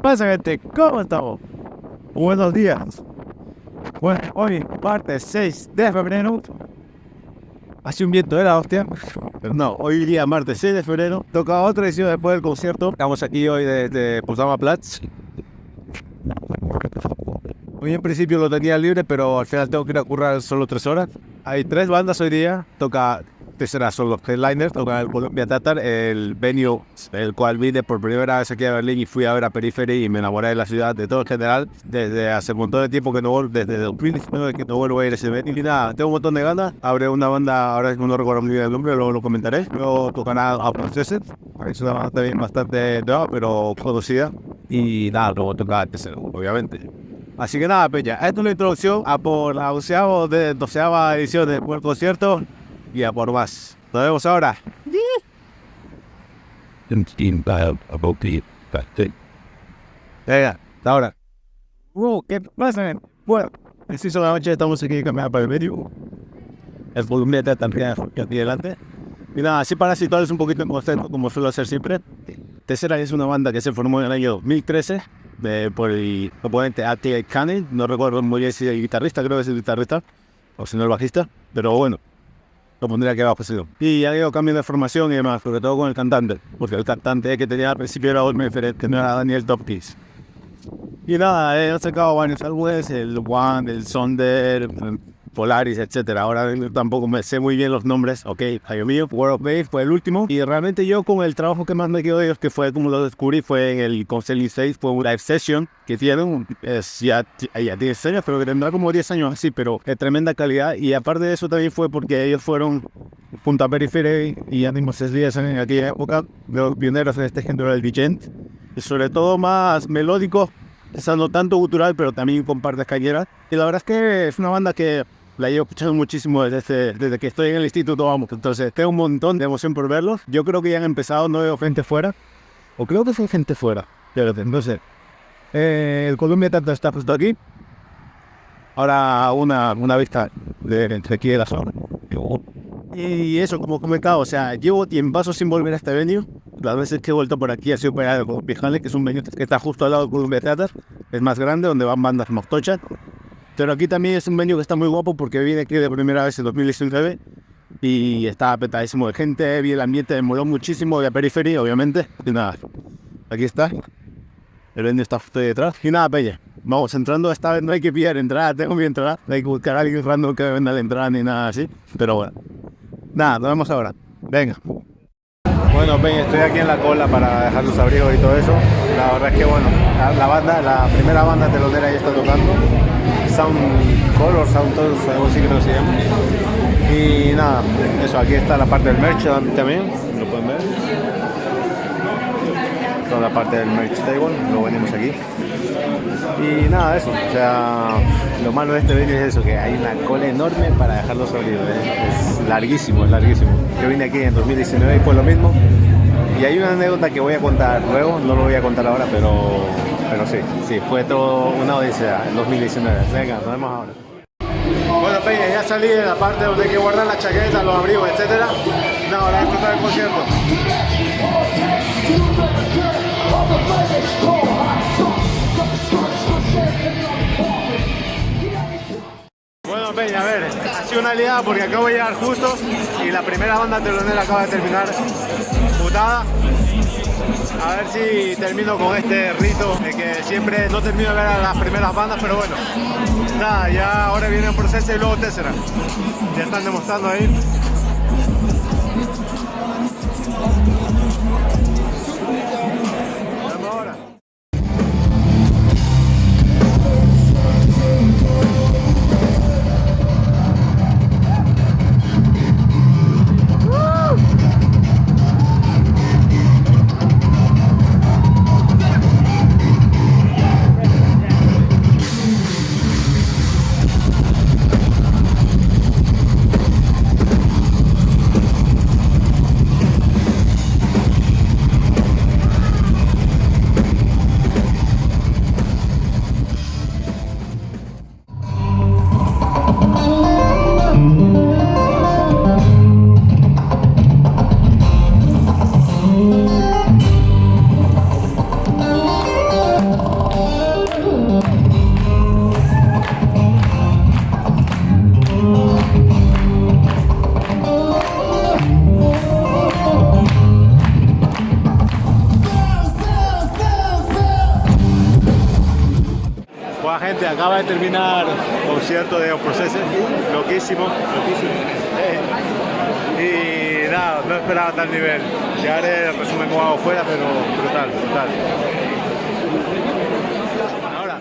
Pasa, gente, ¿cómo estamos? Buenos días. Bueno, hoy, martes 6 de febrero. Hace un viento de la hostia. Pero no, hoy día, martes 6 de febrero, toca otra edición después del concierto. Estamos aquí hoy desde Potsdamer Platz. Hoy en principio lo tenía libre, pero al final tengo que ir a currar solo 3 horas. Hay 3 bandas hoy día. Toca, tercera son los headliners. Toca el Columbia Theater, el venue, el cual vine por primera vez aquí a Berlín y fui a ver a Periphery y me enamoré de la ciudad, de todo en general. Desde hace un montón de tiempo que no vuelvo, desde 2019 que no vuelvo a ir a ese venue. Y nada, tengo un montón de ganas. Abre una banda, ahora mismo no recuerdo muy bien el nombre, luego lo comentaré. Luego tocará a Processed. Es una banda también bastante nueva, pero conocida. Y nada, luego toca el tercero, obviamente. Así que nada, peña, esta es una introducción a por la 12ª edición del buen concierto y a por más. Nos vemos ahora. Venga, hasta ahora. ¿Qué pasa? Bueno, así son la noche, estamos aquí caminando para el medio. El volumen de también aquí adelante. Y nada, así para situarles un poquito en concepto, como suelo hacer siempre. Tesseract es una banda que se formó en el año 2013. Por el componente A.T. Canning, no recuerdo muy bien si es el guitarrista, creo que es el guitarrista, o si no el bajista, pero bueno, lo pondría aquí abajo. Y ha habido cambios de formación y demás, sobre todo con el cantante, porque el cantante que tenía al principio era otro diferente, no era Daniel Tompkins. Y nada, he sacado varios álbumes, el One, el Sonder, Polaris, etcétera. Ahora tampoco me sé muy bien los nombres. Ok, Hayo Mío, World of Bass fue el último. Y realmente yo con el trabajo que más me quedó de ellos, que fue como lo descubrí, fue en el Counseling 6, fue un live session que tienen, ya tiene 10 años, pero que tendrá como 10 años así, pero de tremenda calidad. Y aparte de eso también fue porque ellos fueron junto a Periphery y Animal Díaz en aquella época, los pioneros en este género del Vigent. Y sobre todo más melódico, quizás no tanto gutural, pero también con partes cañeras. Y la verdad es que es una banda que la llevo escuchando muchísimo desde que estoy en el instituto, vamos. Entonces tengo un montón de emoción por verlos. Yo creo que ya han empezado, no veo gente fuera. O creo que hay gente fuera. Entonces, el Columbia Theater está justo aquí. Ahora una vista entre aquí de la zona. Y eso, como comentado, o sea, llevo tiempazos sin volver a este venue. Las veces que he vuelto por aquí ha sido para el Pijale, que es un venue que está justo al lado del Columbia Theater. Es más grande, donde van bandas más tochas. Pero aquí también es un venue que está muy guapo porque vine aquí de primera vez en 2019 y está apretadísimo de gente, vi el ambiente, me moló muchísimo, de Periphery, obviamente. Y nada, aquí está, el venue está justo detrás. Y nada, peña, vamos entrando, esta vez no hay que pillar entrada, tengo mi entrada, no hay que buscar a alguien random que me venda la entrada ni nada así. Pero bueno, nada, nos vemos ahora, venga. Bueno, peña, estoy aquí en la cola para dejar los abrigos y todo eso. La verdad es que bueno, la primera banda telonera ya está tocando. Sound Color, Sound Todos, algo así creo que se llama. Y nada, eso, aquí está la parte del merch también, lo pueden ver. Toda la parte del merch table, lo venimos aquí. Y nada, eso, o sea, lo malo de este vídeo es eso, que hay una cola enorme para dejarlo sólido, es larguísimo, es larguísimo. Yo vine aquí en 2019 y fue lo mismo. Y hay una anécdota que voy a contar luego, no lo voy a contar ahora, pero sí, fue todo una odisea en 2019. Venga, nos vemos ahora. Bueno, peña, ya salí de la parte donde hay que guardar la chaqueta, los abrigos, etcétera. No, ahora es el concierto. Bueno, peña, a ver, ha sido una liada porque acabo de llegar justo y la primera banda telonera acaba de terminar. Putada. A ver si termino con este rito de que siempre no termino de ver a las primeras bandas, pero bueno, nada, ya ahora viene un proceso y luego Tesseract. Ya están demostrando ahí. Nos vemos ahora. Va, gente, acaba de terminar el concierto de Processes, loquísimo, loquísimo. Y nada, no esperaba tal nivel. Ya haré el resumen como hago fuera, pero brutal, brutal. Ahora.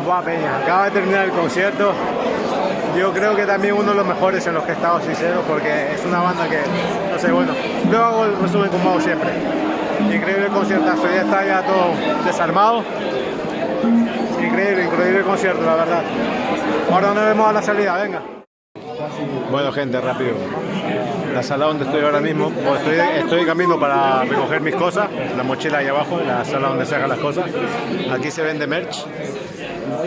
Buah, peña, acaba de terminar el concierto. Yo creo que también uno de los mejores en los que he estado, sincero, porque es una banda que, no sé, bueno, luego hago el resumen como hago siempre. Increíble el conciertazo, ya está ya todo desarmado. Increíble, increíble el concierto, la verdad. Ahora nos vemos a la salida, venga. Bueno, gente, rápido. la sala donde estoy ahora mismo. Pues estoy camino para recoger mis cosas, la mochila ahí abajo, en la sala donde se hagan las cosas. Aquí se vende merch.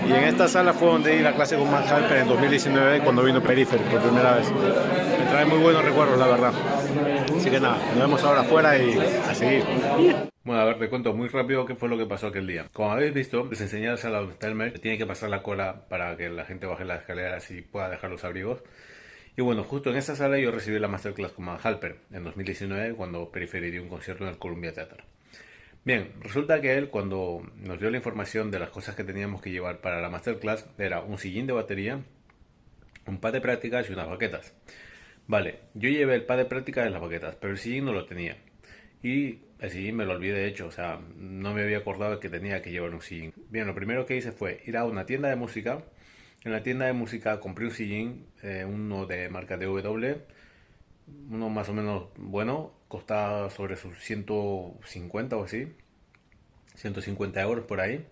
Y en esta sala fue donde di la clase con Matt Halper en 2019 cuando vino Periphery por primera vez. Me trae muy buenos recuerdos, la verdad. Así que nada, nos vemos ahora afuera y a seguir. Bueno, a ver, te cuento muy rápido qué fue lo que pasó aquel día. Como habéis visto, les enseñé a la sala donde está el merch. Tiene que pasar la cola para que la gente baje las escaleras y pueda dejar los abrigos. Y bueno, justo en esa sala yo recibí la masterclass con Matt Halper en 2019 cuando Periphery dio un concierto en el Columbia Theater. Bien, resulta que él cuando nos dio la información de las cosas que teníamos que llevar para la masterclass era un sillín de batería, un pad de prácticas y unas baquetas. Vale, yo llevé el pad de prácticas y las baquetas, pero el sillín no lo tenía. Y el sillín me lo olvidé de hecho, o sea, no me había acordado que tenía que llevar un sillín. Bien, lo primero que hice fue ir a una tienda de música. En la tienda de música compré un sillín, uno de marca DW, uno más o menos bueno, costaba sobre sus 150 o así, 150 euros por ahí.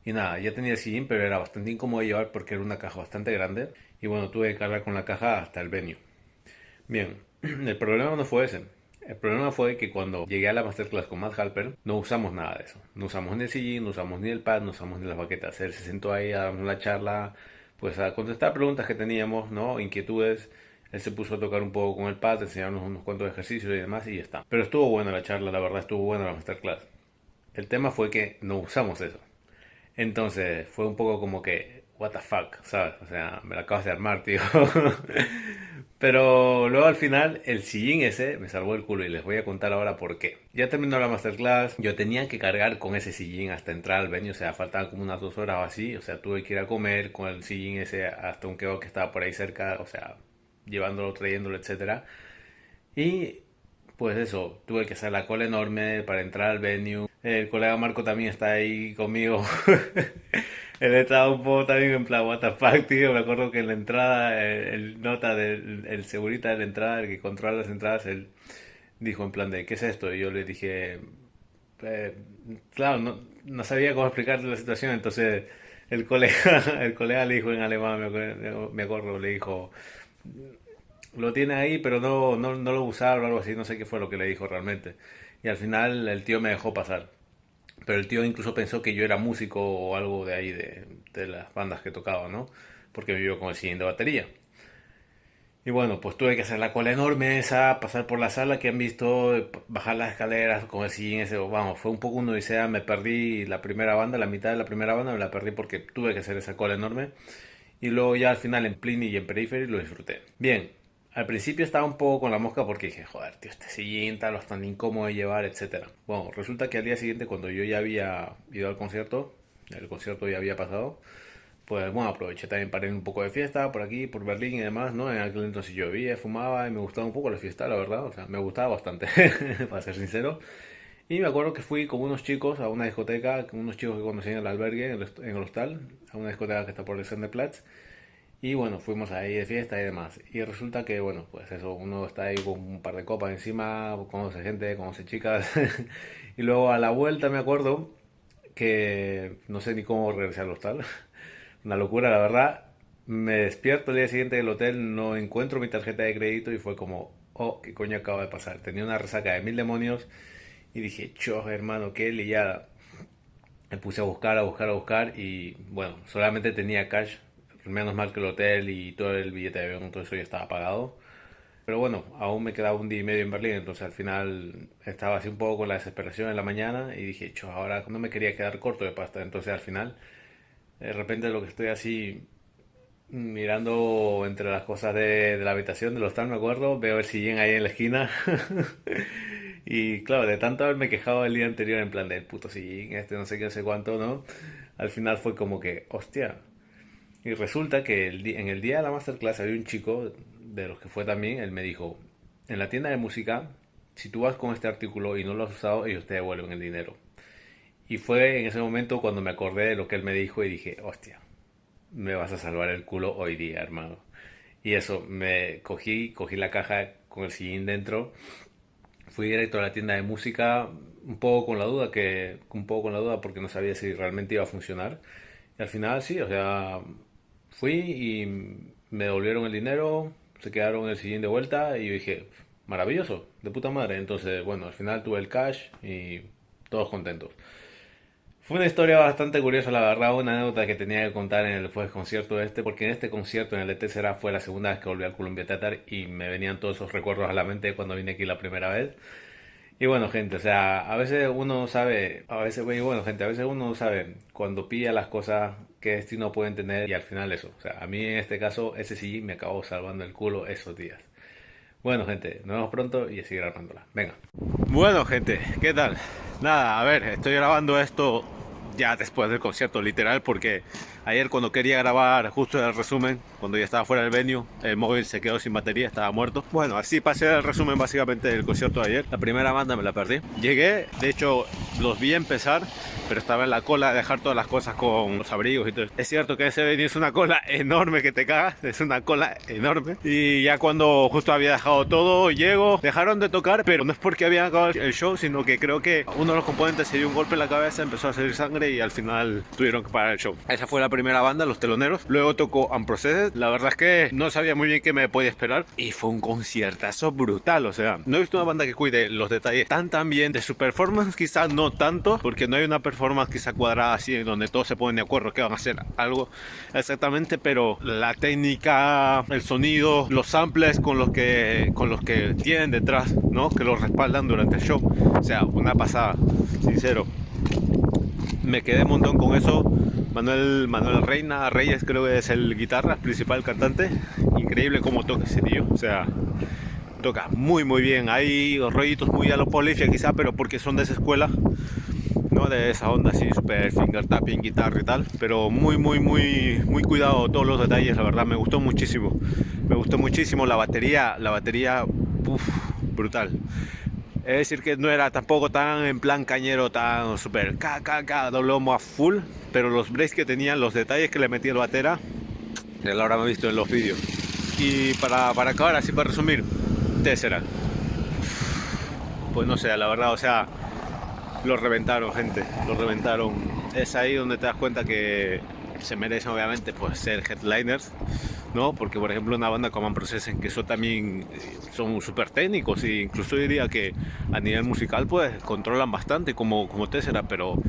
Y nada, ya tenía el sillín, pero era bastante incómodo de llevar porque era una caja bastante grande. Y bueno, tuve que cargar con la caja hasta el venue. Bien, el problema no fue ese. El problema fue que cuando llegué a la masterclass con Matt Halper, no usamos nada de eso. No usamos ni el sillín, no usamos ni el pad, no usamos ni las baquetas. Él se sentó ahí a darnos la charla, pues a contestar preguntas que teníamos, ¿no? Inquietudes. Él se puso a tocar un poco con el pad, enseñarnos unos cuantos ejercicios y demás y ya está. Pero estuvo buena la charla, la verdad estuvo buena la masterclass. El tema fue que no usamos eso. Entonces fue un poco como que, what the fuck, ¿sabes? O sea, me la acabas de armar, tío. Pero luego al final el sillín ese me salvó el culo y les voy a contar ahora por qué. Ya terminó la masterclass, yo tenía que cargar con ese sillín hasta entrar al venue, o sea, faltaban como unas 2 horas o así, o sea, tuve que ir a comer con el sillín ese hasta un kebab que estaba por ahí cerca, o sea, llevándolo, trayéndolo, etcétera. Y pues eso, tuve que hacer la cola enorme para entrar al venue. El colega Marco también está ahí conmigo. Él estaba un poco también en plan, what the fuck, tío. Me acuerdo que en la entrada, el nota del el segurita de la entrada, el que controla las entradas, él dijo en plan de, ¿qué es esto? Y yo le dije, eh, claro, no sabía cómo explicarle la situación, entonces el colega, el colega le dijo en alemán, me acuerdo, le dijo, lo tiene ahí, pero no lo usaron o algo así, no sé qué fue lo que le dijo realmente. Y al final el tío me dejó pasar. Pero el tío incluso pensó que yo era músico o algo de ahí, de las bandas que tocaba, ¿no? Porque vivió con el siguiente batería. Y bueno, pues tuve que hacer la cola enorme esa, pasar por la sala que han visto, bajar las escaleras con el sillín ese, vamos, fue un poco una odisea, me perdí la primera banda, la mitad de la primera banda me la perdí porque tuve que hacer esa cola enorme. Y luego ya al final en Pliny y en Periphery lo disfruté. Bien, al principio estaba un poco con la mosca porque dije, joder, tío, este sillín tal, bastante incómodo de llevar, etcétera. Bueno, resulta que al día siguiente cuando yo ya había ido al concierto, el concierto ya había pasado, pues bueno, aproveché también para ir un poco de fiesta por aquí, por Berlín y demás, ¿no? En aquel entonces yo bebía, fumaba y me gustaba un poco la fiesta, la verdad, o sea, me gustaba bastante, para ser sincero. Y me acuerdo que fui con unos chicos a una discoteca, con unos chicos que conocí en el albergue, en el hostal, a una discoteca que está por el Sendeplatz. Y bueno, fuimos ahí de fiesta y demás. Y resulta que, bueno, pues eso, uno está ahí con un par de copas encima, conoce gente, conoce chicas. Y luego a la vuelta me acuerdo que no sé ni cómo regresé al hostal. Una locura, la verdad. Me despierto el día siguiente del hotel, no encuentro mi tarjeta de crédito y fue como, oh, ¿qué coño acaba de pasar? Tenía una resaca de mil demonios y dije, chos, hermano, qué liada. Me puse a buscar, a buscar, a buscar y bueno, solamente tenía cash. Menos mal que el hotel y todo el billete de avión, todo eso ya estaba pagado. Pero bueno, aún me quedaba un día y medio en Berlín, entonces al final estaba así un poco con la desesperación en la mañana y dije, cho, ahora no me quería quedar corto de pasta. Entonces al final, de repente lo que estoy así mirando entre las cosas de la habitación del hostal, me acuerdo, veo el sillín ahí en la esquina. Y claro, de tanto haberme quejado el día anterior en plan del puto sillín, este no sé qué, no sé cuánto, ¿no? Al final fue como que, hostia. Y resulta que en el día de la masterclass había un chico de los que fue también, él me dijo, en la tienda de música, si tú vas con este artículo y no lo has usado, ellos te devuelven el dinero. Y fue en ese momento cuando me acordé de lo que él me dijo y dije, hostia, me vas a salvar el culo hoy día, hermano. Y eso, cogí la caja con el sillín dentro. Fui directo a la tienda de música, un poco con la duda porque no sabía si realmente iba a funcionar. Y al final sí, o sea, fui y me devolvieron el dinero, se quedaron el sillín de vuelta y yo dije, maravilloso, de puta madre. Entonces, bueno, al final tuve el cash y todos contentos. Fue una historia bastante curiosa, la verdad, una anécdota que tenía que contar en el después del concierto porque en este concierto en el de Tessera fue la segunda vez que volví al Columbia Theater y me venían todos esos recuerdos a la mente cuando vine aquí la primera vez. Y bueno, gente, o sea, a veces uno no sabe, a veces uno no sabe cuando pilla las cosas qué destino pueden tener y al final eso. O sea, a mí en este caso ese sí me acabó salvando el culo esos días. Bueno, gente, nos vemos pronto y a seguir armándola. Venga. Bueno, gente, ¿qué tal? Nada, a ver, estoy grabando esto ya después del concierto, literal, porque ayer cuando quería grabar justo el resumen, cuando ya estaba fuera del venue, el móvil se quedó sin batería, estaba muerto. Bueno, así pasé el resumen básicamente del concierto de ayer. La primera banda me la perdí. Llegué, de hecho, los vi empezar, pero estaba en la cola de dejar todas las cosas con los abrigos y todo. Es cierto que ese venue es una cola enorme que te cagas, es una cola enorme. Y ya cuando justo había dejado todo, llego, dejaron de tocar, pero no es porque habían acabado el show, sino que creo que uno de los componentes se dio un golpe en la cabeza, empezó a salir sangre y al final tuvieron que parar el show. Esa fue la primera banda, los teloneros. Luego tocó Unprocessed. La verdad es que no sabía muy bien qué me podía esperar y fue un conciertazo brutal. O sea, no he visto una banda que cuide los detalles tan bien de su performance, quizás no tanto, porque no hay una performance quizá cuadrada así donde todos se ponen de acuerdo que van a hacer algo exactamente, pero la técnica, el sonido, los samples con los que tienen detrás, ¿no? Que los respaldan durante el show. O sea, una pasada, sincero. Me quedé un montón con eso. Manuel Reina Reyes creo que es el guitarra principal, cantante. Increíble cómo toca ese tío. O sea, toca muy bien. Hay rollitos muy a lo Polyphia quizá, pero porque son de esa escuela, no de esa onda así super finger tapping, guitarra y tal. Pero muy cuidado todos los detalles. La verdad me gustó muchísimo. La batería, uf, brutal. Es decir que no era tampoco tan en plan cañero, tan super lomo a full, pero los breaks que tenían, los detalles que le metía el batera, él ahora me ha visto en los vídeos. Y para acabar, así para resumir, Tessera. Pues no sé, la verdad, o sea, los reventaron, gente, los reventaron. Es ahí donde te das cuenta que se merecen obviamente pues ser headliners, ¿no? Porque por ejemplo una banda como Unprocessed, que eso también son súper técnicos e incluso diría que a nivel musical pues controlan bastante como Tessera, pero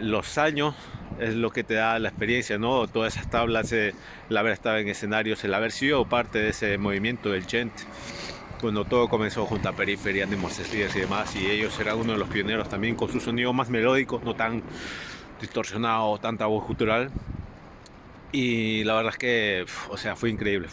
los años es lo que te da la experiencia, ¿no? Todas esas tablas, el haber estado en escenarios, el haber sido parte de ese movimiento del gent, cuando todo comenzó junto a Periphery, Animals as Leaders y demás, y ellos eran uno de los pioneros también con su sonido más melódico, no tan distorsionado, tanta voz gutural. Y la verdad es que, o sea, fue increíble.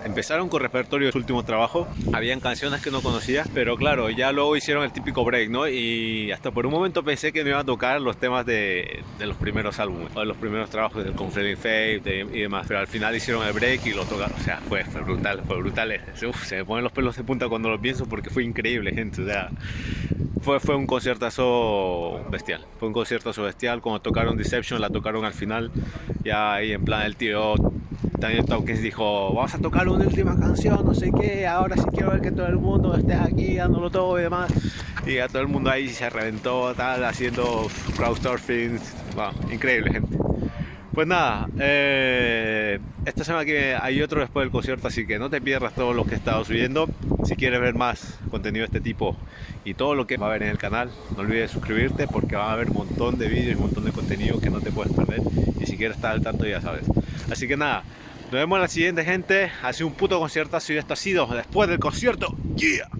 Empezaron con repertorio de su último trabajo, habían canciones que no conocía, pero claro, ya luego hicieron el típico break, ¿no? Y hasta por un momento pensé que no iban a tocar los temas de los primeros álbumes, o de los primeros trabajos del Conflicting Faith y demás, pero al final hicieron el break y lo tocaron. O sea, fue brutal. Uf, se me ponen los pelos de punta cuando lo pienso porque fue increíble, gente. O sea, fue un conciertazo bestial. Cuando tocaron Deception, la tocaron al final. Ya ahí en plan el tío Daniel Tompkins dijo, vamos a tocar una última canción, no sé qué, ahora sí quiero ver que todo el mundo esté aquí dándolo todo y demás. Y a todo el mundo ahí se reventó, tal, haciendo crowdsurfing. Wow, increíble, gente. Pues nada, esta semana que hay otro después del concierto, así que no te pierdas todo lo que he estado subiendo. Si quieres ver más contenido de este tipo y todo lo que va a haber en el canal, no olvides suscribirte porque va a haber un montón de vídeos y un montón de contenido que no te puedes perder. Y si quieres estar al tanto ya sabes. Así que nada, nos vemos en la siguiente, gente. Ha sido un puto conciertazo y esto ha sido después del concierto. ¡Yeah!